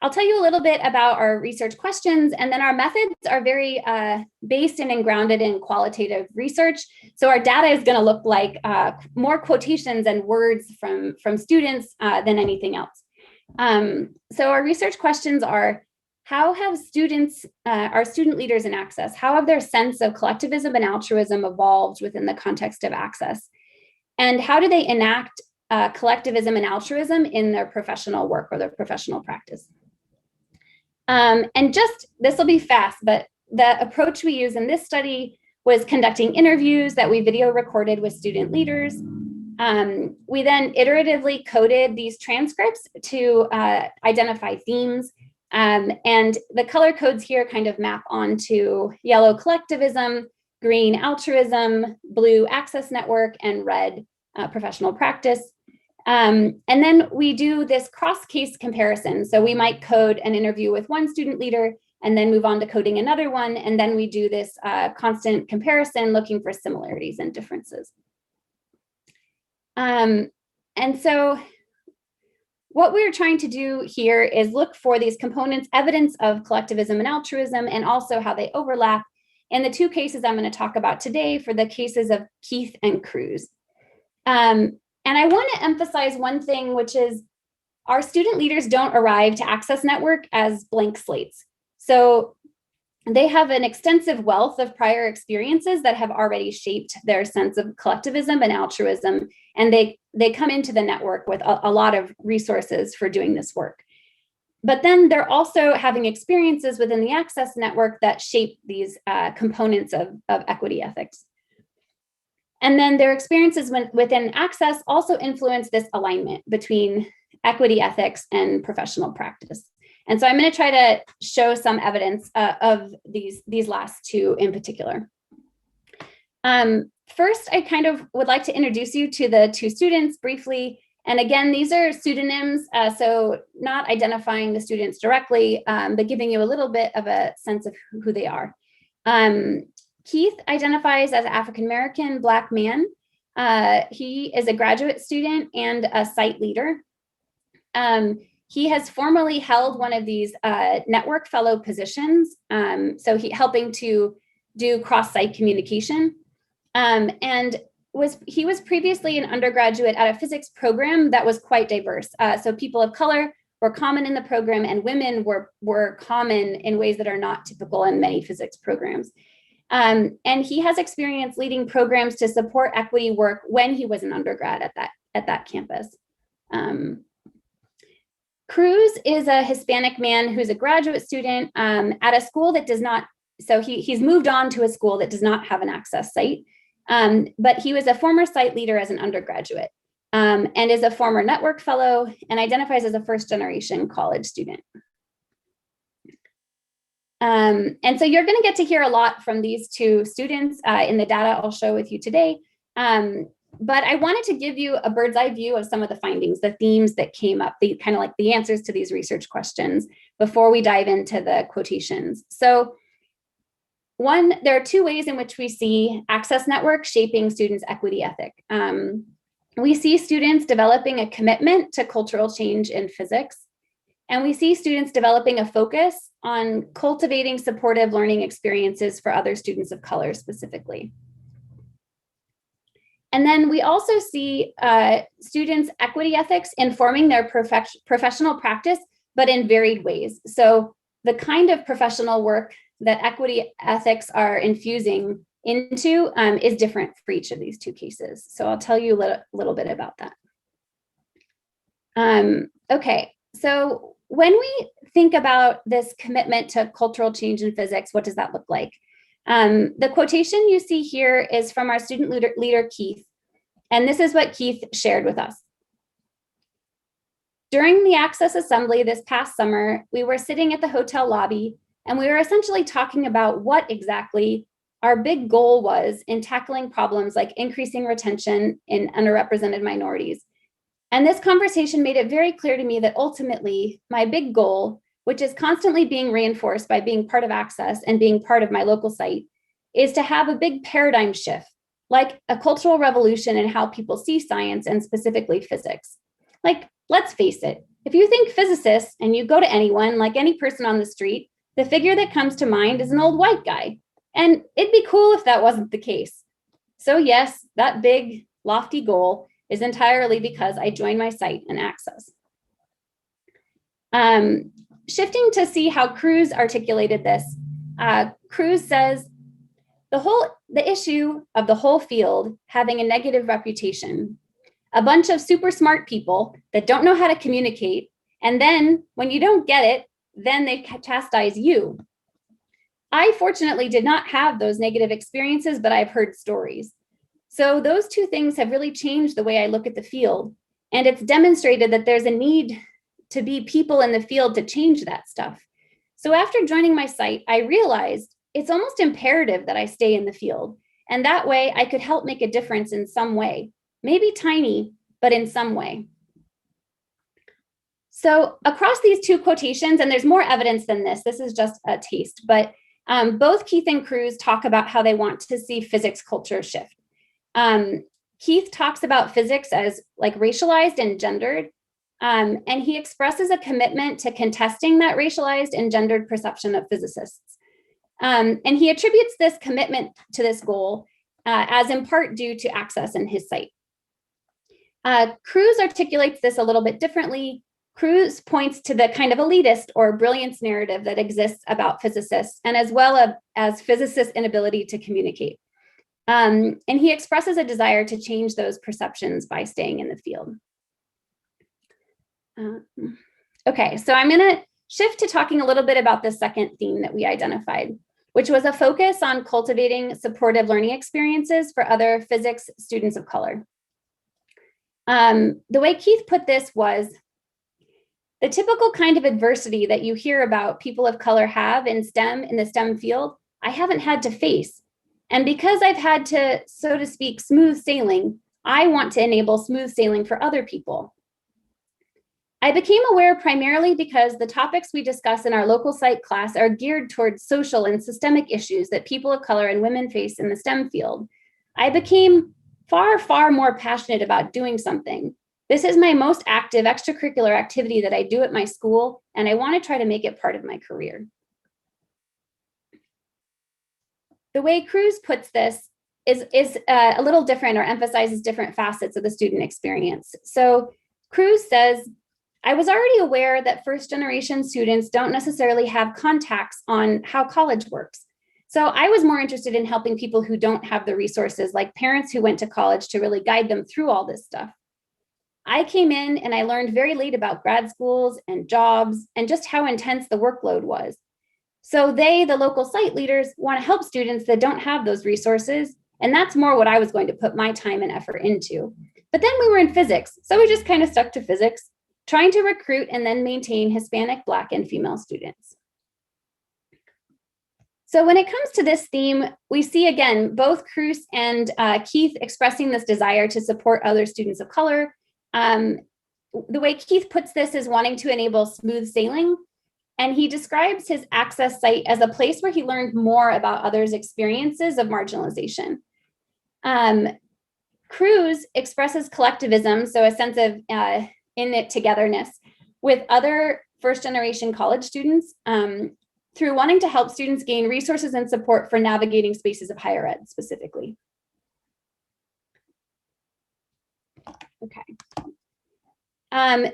I'll tell you a little bit about our research questions, and then our methods are very based in and grounded in qualitative research. So our data is going to look like more quotations and words from students than anything else. So our research questions are: how have students, our student leaders in Access, how have their sense of collectivism and altruism evolved within the context of Access? And how do they enact collectivism and altruism in their professional work or their professional practice? And just, this will be fast, but the approach we use in this study was conducting interviews that we video recorded with student leaders. We then iteratively coded these transcripts to identify themes. And the color codes here kind of map onto yellow collectivism, green altruism, blue access network, and red professional practice. And then we do this cross-case comparison. So we might code an interview with one student leader and then move on to coding another one. And then we do this constant comparison, looking for similarities and differences. And so what we're trying to do here is look for these components, evidence of collectivism and altruism, and also how they overlap in the two cases I'm going to talk about today, for the cases of Keith and Cruz. And I want to emphasize one thing, which is our student leaders don't arrive to Access Network as blank slates. So they have an extensive wealth of prior experiences that have already shaped their sense of collectivism and altruism. And they come into the network with a lot of resources for doing this work. But then they're also having experiences within the Access Network that shape these components of equity ethics. And then their experiences within Access also influence this alignment between equity ethics and professional practice. And so I'm going to try to show some evidence of these last two in particular. First, I kind of would like to introduce you to the two students briefly. And again, these are pseudonyms, so not identifying the students directly, but giving you a little bit of a sense of who they are. Keith identifies as African-American Black man. He is a graduate student and a site leader. He has formerly held one of these network fellow positions, so helping to do cross-site communication. And he was previously an undergraduate at a physics program that was quite diverse. So people of color common in the program, and women were common in ways that are not typical in many physics programs. And he has experience leading programs to support equity work when he was an undergrad at that campus. Cruz is a Hispanic man who's a graduate student at a school that does not, so he's moved on to a school that does not have an access site, but he was a former site leader as an undergraduate, and is a former network fellow and identifies as a first-generation college student. And so you're going to get to hear a lot from these two students in the data I'll show with you today. But I wanted to give you a bird's eye view of some of the findings, the themes that came up, the kind of like the answers to these research questions before we dive into the quotations. So one, there are two ways in which we see access networks shaping students' equity ethic. We see students developing a commitment to cultural change in physics, and we see students developing a focus on cultivating supportive learning experiences for other students of color specifically. And then we also see students' equity ethics informing their professional practice, but in varied ways. So the kind of professional work that equity ethics are infusing into is different for each of these two cases. So I'll tell you a little bit about that. Okay, so when we think about this commitment to cultural change in physics, what does that look like? The quotation you see here is from our student leader, Keith, and this is what Keith shared with us. During the Access Assembly this past summer, we were sitting at the hotel lobby, and we were essentially talking about what exactly our big goal was in tackling problems like increasing retention in underrepresented minorities. And this conversation made it very clear to me that ultimately my big goal, which is constantly being reinforced by being part of Access and being part of my local site, is to have a big paradigm shift, like a cultural revolution in how people see science and specifically physics. Like, let's face it, if you think physicists and you go to anyone, like any person on the street, the figure that comes to mind is an old white guy. And it'd be cool if that wasn't the case. So yes, that big, lofty goal is entirely because I joined my site in Access. Shifting to see how Cruz articulated this, Cruz says, the issue of the whole field having a negative reputation, a bunch of super smart people that don't know how to communicate, and then when you don't get it, then they chastise you. I fortunately did not have those negative experiences, but I've heard stories. So those two things have really changed the way I look at the field. And it's demonstrated that there's a need to be people in the field to change that stuff. So after joining my site, I realized it's almost imperative that I stay in the field. And that way I could help make a difference in some way, maybe tiny, but in some way. So across these two quotations, and there's more evidence than this is just a taste, but both Keith and Cruz talk about how they want to see physics culture shift. Keith talks about physics as like racialized and gendered, and he expresses a commitment to contesting that racialized and gendered perception of physicists. And he attributes this commitment to this goal as in part due to Access in his site. Cruz articulates this a little bit differently. Cruz points to the kind of elitist or brilliance narrative that exists about physicists, and as well as physicists' inability to communicate. And he expresses a desire to change those perceptions by staying in the field. Okay, so I'm going to shift to talking a little bit about the second theme that we identified, which was a focus on cultivating supportive learning experiences for other physics students of color. The way Keith put this was, the typical kind of adversity that you hear about people of color have in the STEM field, I haven't had to face. And because I've had to, so to speak, smooth sailing, I want to enable smooth sailing for other people. I became aware primarily because the topics we discuss in our local site class are geared towards social and systemic issues that people of color and women face in the STEM field. I became far, far more passionate about doing something. This is my most active extracurricular activity that I do at my school, and I want to try to make it part of my career. The way Cruz puts this is a little different, or emphasizes different facets of the student experience. So Cruz says, I was already aware that first generation students don't necessarily have contacts on how college works. So I was more interested in helping people who don't have the resources, like parents who went to college, to really guide them through all this stuff. I came in and I learned very late about grad schools and jobs and just how intense the workload was. So they, the local site leaders, want to help students that don't have those resources. And that's more what I was going to put my time and effort into. But then we were in physics, so we just kind of stuck to physics, trying to recruit and then maintain Hispanic, Black, and female students. So when it comes to this theme, we see again, both Cruz and Keith expressing this desire to support other students of color. The way Keith puts this is wanting to enable smooth sailing. And he describes his Access site as a place where he learned more about others' experiences of marginalization. Cruz expresses collectivism, so a sense of in-it-togetherness, with other first-generation college students through wanting to help students gain resources and support for navigating spaces of higher ed specifically. Okay.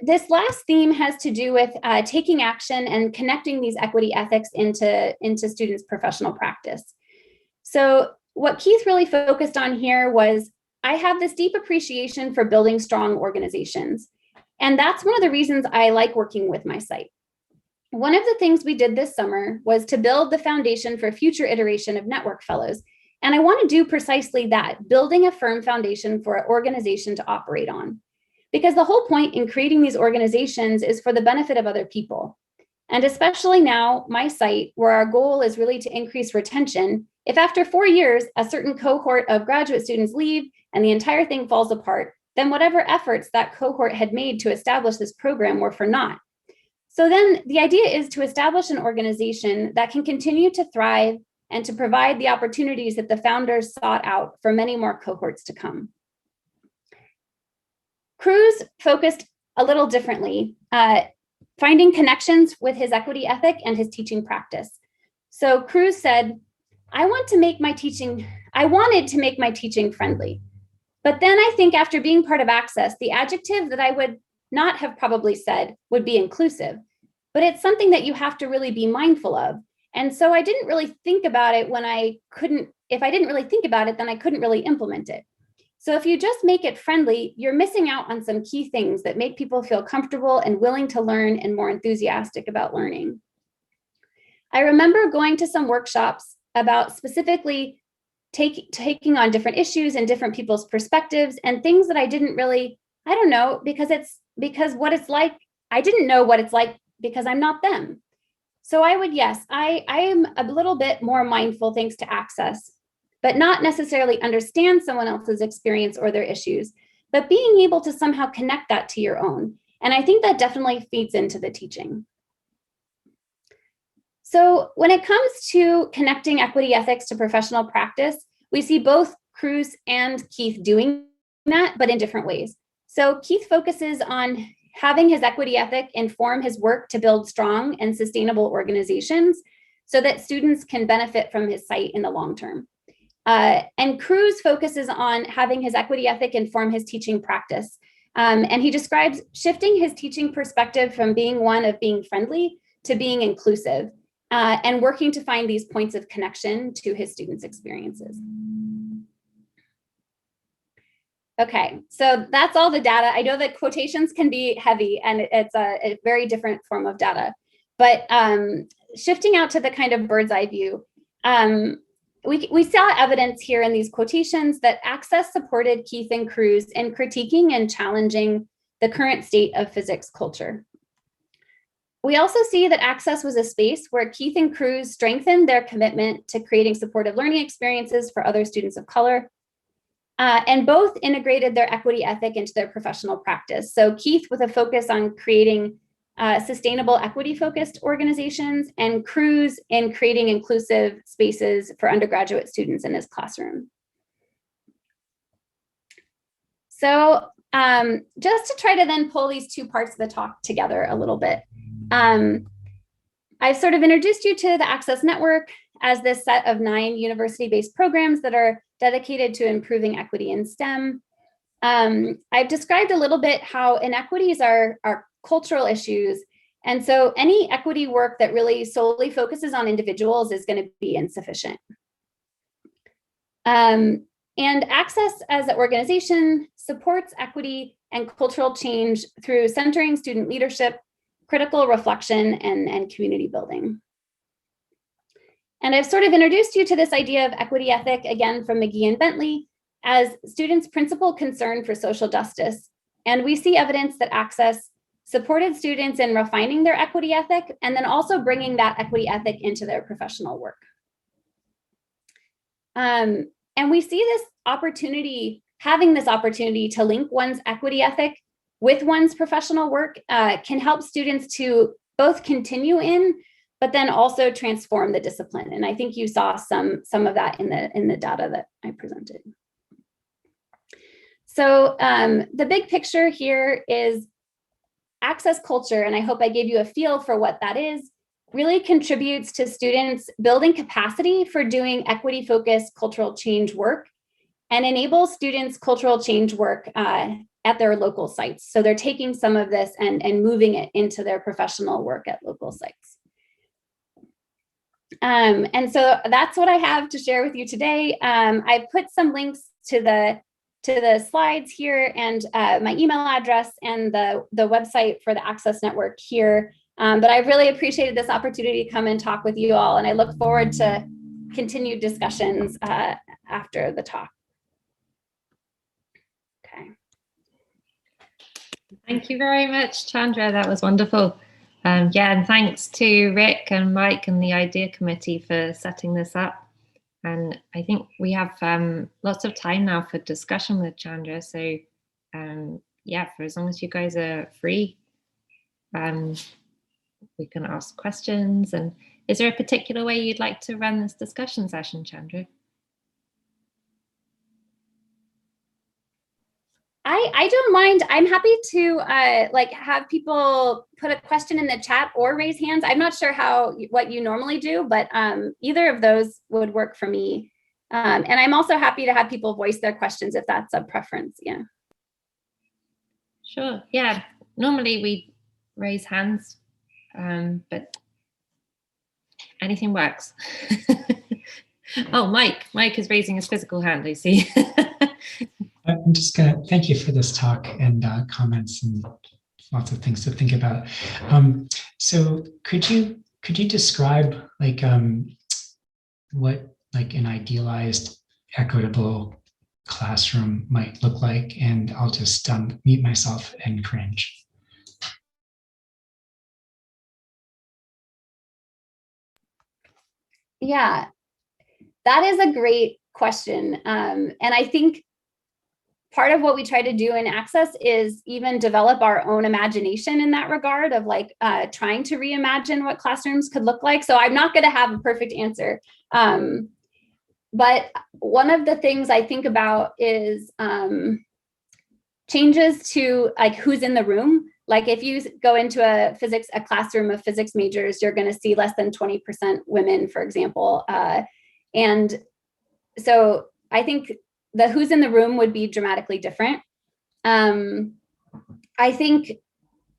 This last theme has to do with taking action and connecting these equity ethics into students' professional practice. So what Keith really focused on here was, I have this deep appreciation for building strong organizations. And that's one of the reasons I like working with my site. One of the things we did this summer was to build the foundation for future iteration of Network Fellows. And I want to do precisely that, building a firm foundation for an organization to operate on. Because the whole point in creating these organizations is for the benefit of other people. And especially now, my site, where our goal is really to increase retention, if after 4 years, a certain cohort of graduate students leave and the entire thing falls apart, then whatever efforts that cohort had made to establish this program were for naught. So then the idea is to establish an organization that can continue to thrive and to provide the opportunities that the founders sought out for many more cohorts to come. Cruz focused a little differently, finding connections with his equity ethic and his teaching practice. So Cruz said, I wanted to make my teaching friendly. But then I think after being part of Access, the adjective that I would not have probably said would be inclusive, but it's something that you have to really be mindful of. And so I didn't really think about it if I didn't really think about it, then I couldn't really implement it. So if you just make it friendly, you're missing out on some key things that make people feel comfortable and willing to learn and more enthusiastic about learning. I remember going to some workshops about specifically taking on different issues and different people's perspectives and things that I didn't really, I don't know, because what it's like, I didn't know what it's like because I'm not them. So I am a little bit more mindful thanks to Access, but not necessarily understand someone else's experience or their issues, but being able to somehow connect that to your own. And I think that definitely feeds into the teaching. So when it comes to connecting equity ethics to professional practice, we see both Cruz and Keith doing that, but in different ways. So Keith focuses on having his equity ethic inform his work to build strong and sustainable organizations so that students can benefit from his site in the long term. And Cruz focuses on having his equity ethic inform his teaching practice. And he describes shifting his teaching perspective from being one of being friendly to being inclusive, and working to find these points of connection to his students' experiences. Okay, so that's all the data. I know that quotations can be heavy and it's a very different form of data, but shifting out to the kind of bird's eye view, we saw evidence here in these quotations that Access supported Keith and Cruz in critiquing and challenging the current state of physics culture. We also see that Access was a space where Keith and Cruz strengthened their commitment to creating supportive learning experiences for other students of color, and both integrated their equity ethic into their professional practice. So Keith with a focus on creating sustainable equity-focused organizations, and Cruz in creating inclusive spaces for undergraduate students in his classroom. So just to try to then pull these two parts of the talk together a little bit, I've sort of introduced you to the Access Network as this set of 9 university-based programs that are dedicated to improving equity in STEM. I've described a little bit how inequities are cultural issues. And so any equity work that really solely focuses on individuals is going to be insufficient. And Access as an organization supports equity and cultural change through centering student leadership, critical reflection, and community building. And I've sort of introduced you to this idea of equity ethic, again, from McGee and Bentley, as students' principal concern for social justice. And we see evidence that Access supported students in refining their equity ethic, and then also bringing that equity ethic into their professional work. And we see this opportunity, having this opportunity to link one's equity ethic with one's professional work can help students to both continue in, but then also transform the discipline. And I think you saw some of that in the data that I presented. So the big picture here is Access culture, and I hope I gave you a feel for what that is, really contributes to students building capacity for doing equity-focused cultural change work and enables students' cultural change work at their local sites. So they're taking some of this and moving it into their professional work at local sites. And so that's what I have to share with you today. I put some links to the slides here and my email address and the website for the Access Network here. But I really appreciated this opportunity to come and talk with you all, and I look forward to continued discussions after the talk. Okay. Thank you very much, Chandra. That was wonderful. Yeah, and thanks to Rick and Mike and the IDEA Committee for setting this up. And I think we have lots of time now for discussion with Chandra. So yeah, for as long as you guys are free, we can ask questions. And is there a particular way you'd like to run this discussion session, Chandra? I don't mind. I'm happy to like have people put a question in the chat or raise hands. I'm not sure what you normally do, but either of those would work for me. And I'm also happy to have people voice their questions if that's a preference. Yeah. Sure. Yeah. Normally we raise hands, but anything works. Oh, Mike is raising his physical hand, I see. I'm just gonna thank you for this talk and comments and lots of things to think about. So could you describe like what like an idealized equitable classroom might look like? And I'll just mute myself and cringe. Yeah, that is a great question. And I think part of what we try to do in Access is even develop our own imagination in that regard of like trying to reimagine what classrooms could look like. So I'm not going to have a perfect answer. But one of the things I think about is changes to like who's in the room. Like if you go into a classroom of physics majors, you're going to see less than 20% women, for example. And so I think the who's in the room would be dramatically different. I think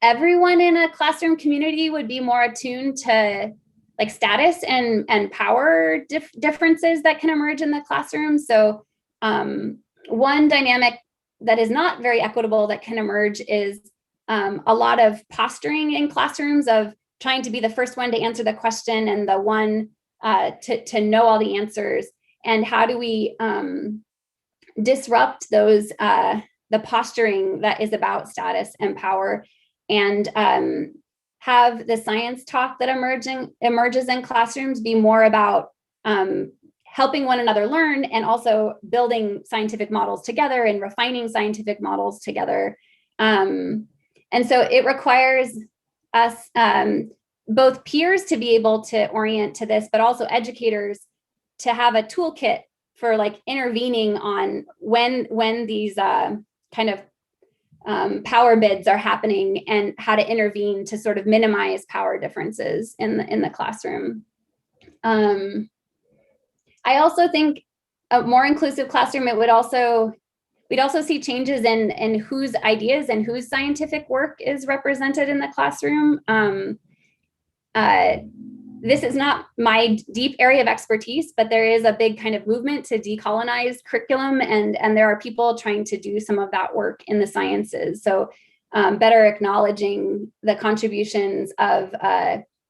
everyone in a classroom community would be more attuned to like status and power differences that can emerge in the classroom. So one dynamic that is not very equitable that can emerge is a lot of posturing in classrooms of trying to be the first one to answer the question and the one to know all the answers. And how do we disrupt those the posturing that is about status and power, and have the science talk that emerges in classrooms be more about helping one another learn and also building scientific models together and refining scientific models together. And so it requires us, both peers to be able to orient to this, but also educators to have a toolkit for like intervening on when these kind of power bids are happening and how to intervene to sort of minimize power differences in the classroom. I also think a more inclusive classroom, it would also We'd also see changes in whose ideas and whose scientific work is represented in the classroom. This is not my deep area of expertise, but there is a big kind of movement to decolonize curriculum, and there are people trying to do some of that work in the sciences. So better acknowledging the contributions of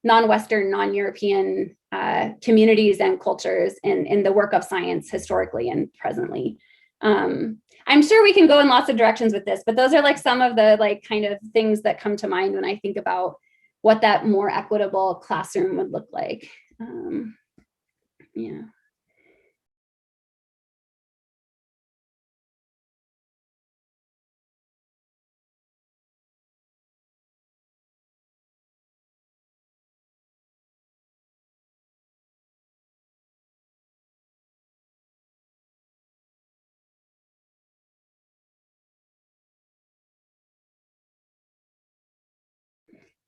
non-Western, non-European communities and cultures in the work of science historically and presently. I'm sure we can go in lots of directions with this, but those are like some of the like kind of things that come to mind when I think about what that more equitable classroom would look like. Yeah.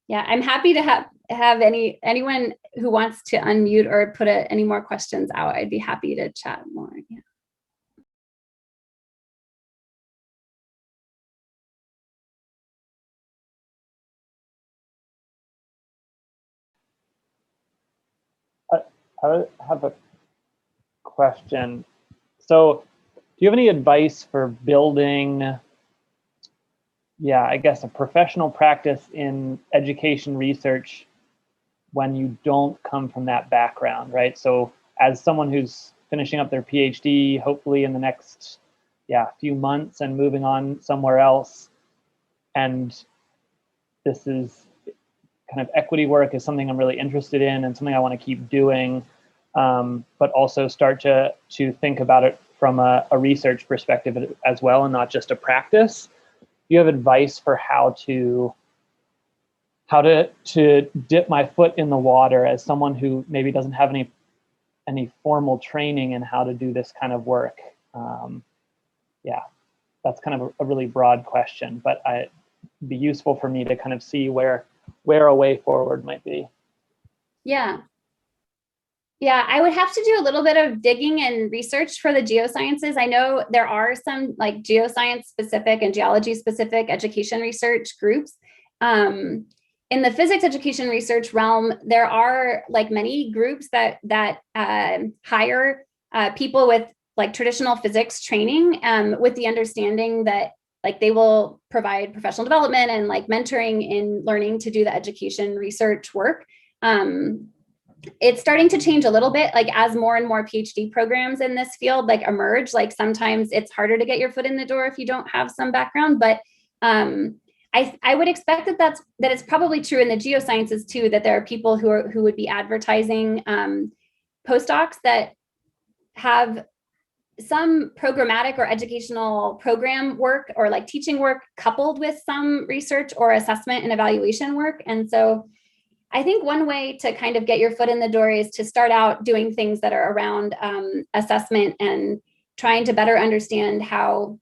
Yeah, I'm happy to have anyone who wants to unmute or put any more questions out. I'd be happy to chat more. Yeah. I have a question. So do you have any advice for building, I guess, a professional practice in education research when you don't come from that background, right? So as someone who's finishing up their PhD, hopefully in the next few months and moving on somewhere else, and this is kind of equity work is something I'm really interested in and something I want to keep doing, but also start to think about it from a research perspective as well, and not just a practice. Do you have advice for how to dip my foot in the water as someone who maybe doesn't have any formal training in how to do this kind of work? That's kind of a really broad question, but it'd be useful for me to kind of see where a way forward might be. Yeah, I would have to do a little bit of digging and research for the geosciences. I know there are some like geoscience specific and geology specific education research groups. In the physics education research realm, there are like many groups that hire people with like traditional physics training, with the understanding that like they will provide professional development and like mentoring in learning to do the education research work. It's starting to change a little bit, like as more and more PhD programs in this field like emerge. Like sometimes it's harder to get your foot in the door if you don't have some background, but I would expect that it's probably true in the geosciences too, that there are people who would be advertising postdocs that have some programmatic or educational program work or like teaching work coupled with some research or assessment and evaluation work. And so I think one way to kind of get your foot in the door is to start out doing things that are around assessment and trying to better understand how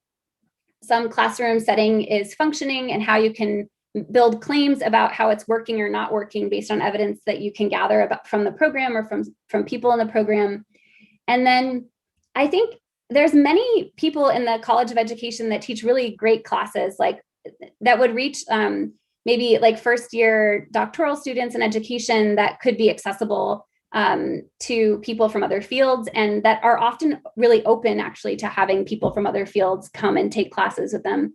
some classroom setting is functioning and how you can build claims about how it's working or not working based on evidence that you can gather about from the program or from people in the program. And then I think there's many people in the College of Education that teach really great classes, like that would reach maybe like first year doctoral students in education that could be accessible to people from other fields, and that are often really open actually to having people from other fields come and take classes with them.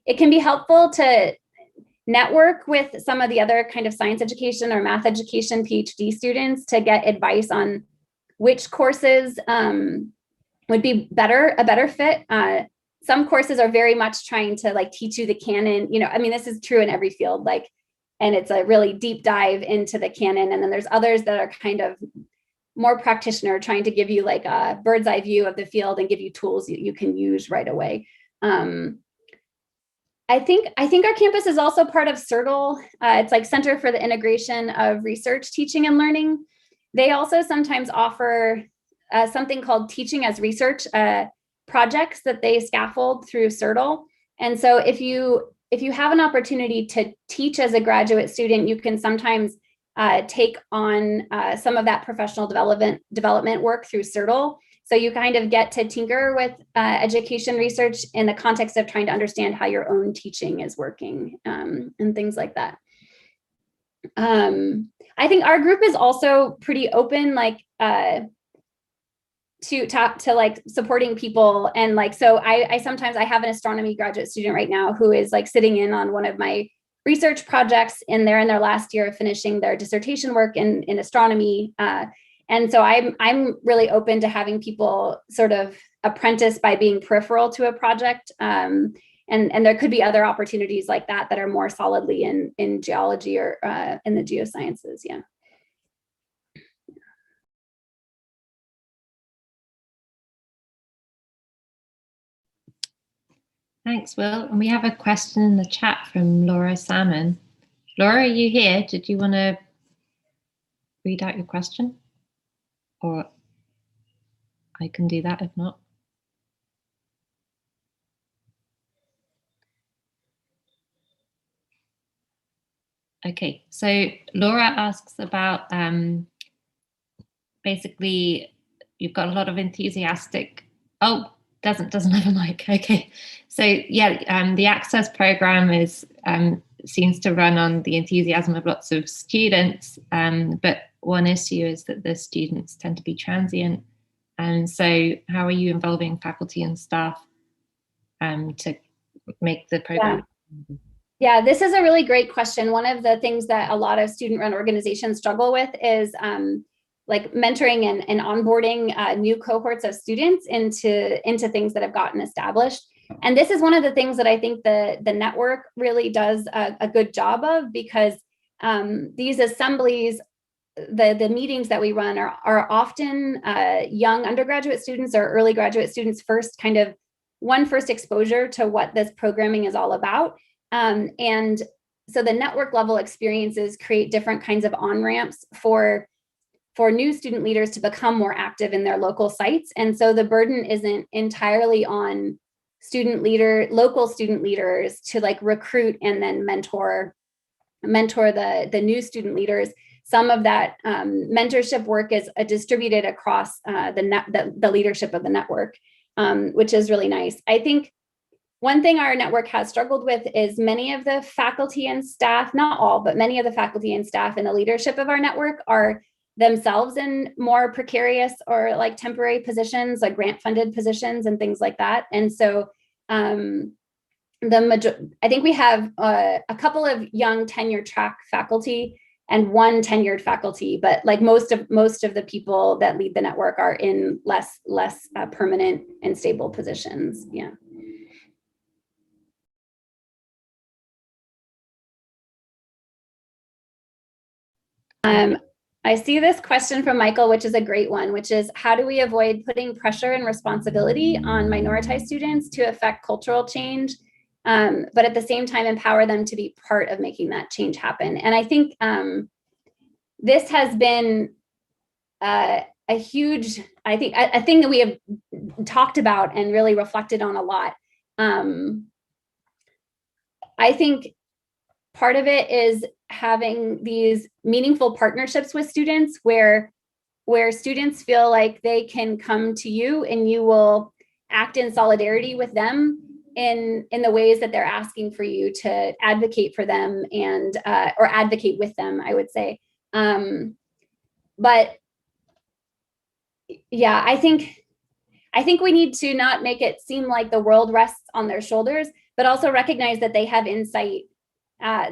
It can be helpful to network with some of the other kind of science education or math education PhD students to get advice on which courses would be a better fit. Some courses are very much trying to like teach you the canon, I mean, this is true in every field, like, and it's a really deep dive into the canon. And then there's others that are kind of more practitioner, trying to give you like a bird's eye view of the field and give you tools you can use right away. I think our campus is also part of CERTL. It's like Center for the Integration of Research, Teaching and Learning. They also sometimes offer something called Teaching as Research projects that they scaffold through CERTL. And so if you have an opportunity to teach as a graduate student, you can sometimes take on some of that professional development work through CERTL. So you kind of get to tinker with education research in the context of trying to understand how your own teaching is working, and things like that. I think our group is also pretty open, like to talk to like supporting people. And like, so I sometimes I have an astronomy graduate student right now who is like sitting in on one of my research projects, and they're in their last year of finishing their dissertation work in astronomy. And so I'm really open to having people sort of apprentice by being peripheral to a project. And there could be other opportunities like that that are more solidly in geology or in the geosciences. Yeah. Thanks, Will. And we have a question in the chat from Laura Salmon. Laura, are you here? Did you want to read out your question? Or I can do that if not. Okay, so Laura asks about basically you've got a lot of enthusiastic, doesn't have a mic. Okay, so yeah, the Access program is seems to run on the enthusiasm of lots of students, but one issue is that the students tend to be transient. And so how are you involving faculty and staff to make the program? Yeah, this is a really great question. One of the things that a lot of student-run organizations struggle with is like mentoring and onboarding new cohorts of students into things that have gotten established. And this is one of the things that I think the network really does a good job of, because these assemblies, the meetings that we run are often young undergraduate students or early graduate students' first exposure to what this programming is all about. And so the network level experiences create different kinds of on-ramps for new student leaders to become more active in their local sites. And so the burden isn't entirely on local student leaders to like recruit and then mentor the new student leaders. Some of that mentorship work is distributed across the leadership of the network, which is really nice. I think one thing our network has struggled with is many of the faculty and staff, not all, but many of the faculty and staff in the leadership of our network are themselves in more precarious or like temporary positions, like grant funded positions and things like that. And so I think we have a couple of young tenure track faculty and one tenured faculty, but like most of the people that lead the network are in less permanent and stable positions. Yeah. I see this question from Michael, which is a great one, which is how do we avoid putting pressure and responsibility on minoritized students to affect cultural change, but at the same time empower them to be part of making that change happen? And I think this has been a huge, a thing that we have talked about and really reflected on a lot. I think part of it is having these meaningful partnerships with students where students feel like they can come to you and you will act in solidarity with them in the ways that they're asking for you to advocate for them and or advocate with them, I would say. But yeah, I think we need to not make it seem like the world rests on their shoulders, but also recognize that they have insight.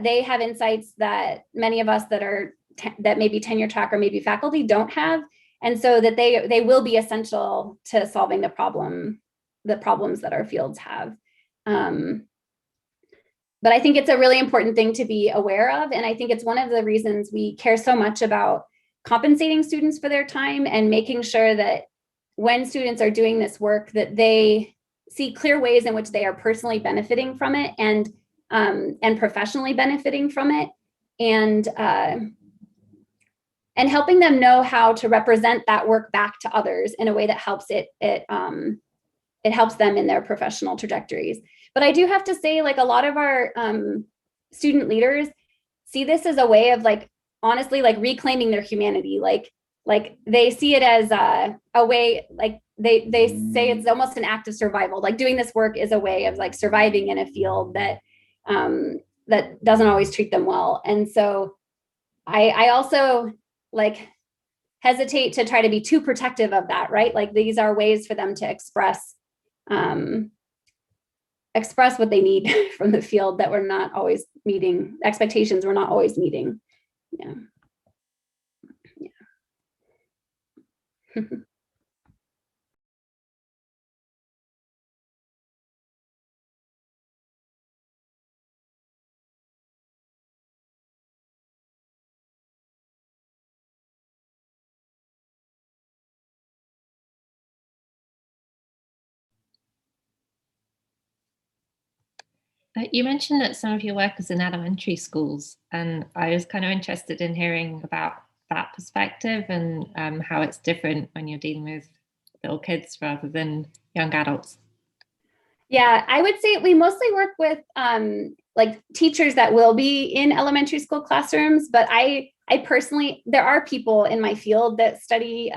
They have insights that many of us that maybe tenure track or maybe faculty don't have, and so that they will be essential to solving the problems that our fields have. But I think it's a really important thing to be aware of, and I think it's one of the reasons we care so much about compensating students for their time and making sure that when students are doing this work that they see clear ways in which they are personally benefiting from it and professionally benefiting from it, and helping them know how to represent that work back to others in a way that helps it helps them in their professional trajectories. But I do have to say, like, a lot of our student leaders see this as a way of, like, honestly, like, reclaiming their humanity. Like they see it as a way, like, they say it's almost an act of survival. Like doing this work is a way of like surviving in a field that that doesn't always treat them well. And so I also like hesitate to try to be too protective of that, right? Like these are ways for them to express what they need from the field that we're not always meeting, expectations we're not always meeting. Yeah. Yeah. You mentioned that some of your work is in elementary schools, and I was kind of interested in hearing about that perspective and how it's different when you're dealing with little kids rather than young adults. Yeah, I would say we mostly work with like teachers that will be in elementary school classrooms, but I personally, there are people in my field that study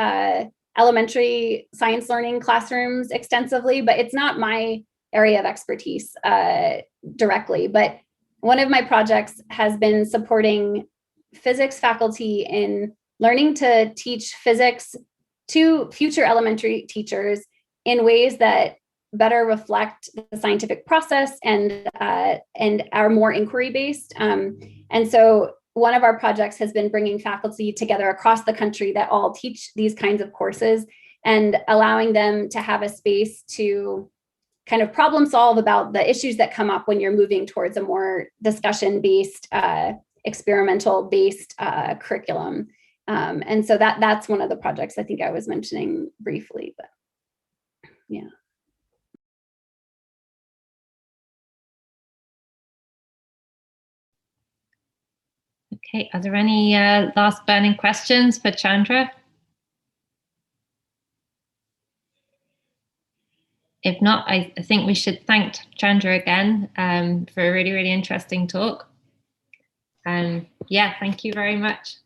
elementary science learning classrooms extensively, but it's not my area of expertise directly. But one of my projects has been supporting physics faculty in learning to teach physics to future elementary teachers in ways that better reflect the scientific process and are more inquiry based. And so one of our projects has been bringing faculty together across the country that all teach these kinds of courses and allowing them to have a space to kind of problem solve about the issues that come up when you're moving towards a more discussion-based, experimental-based curriculum. And so that's one of the projects I think I was mentioning briefly, but yeah. Okay, are there any last burning questions for Chandra? If not, I think we should thank Chandra again for a really, really interesting talk. Yeah, thank you very much.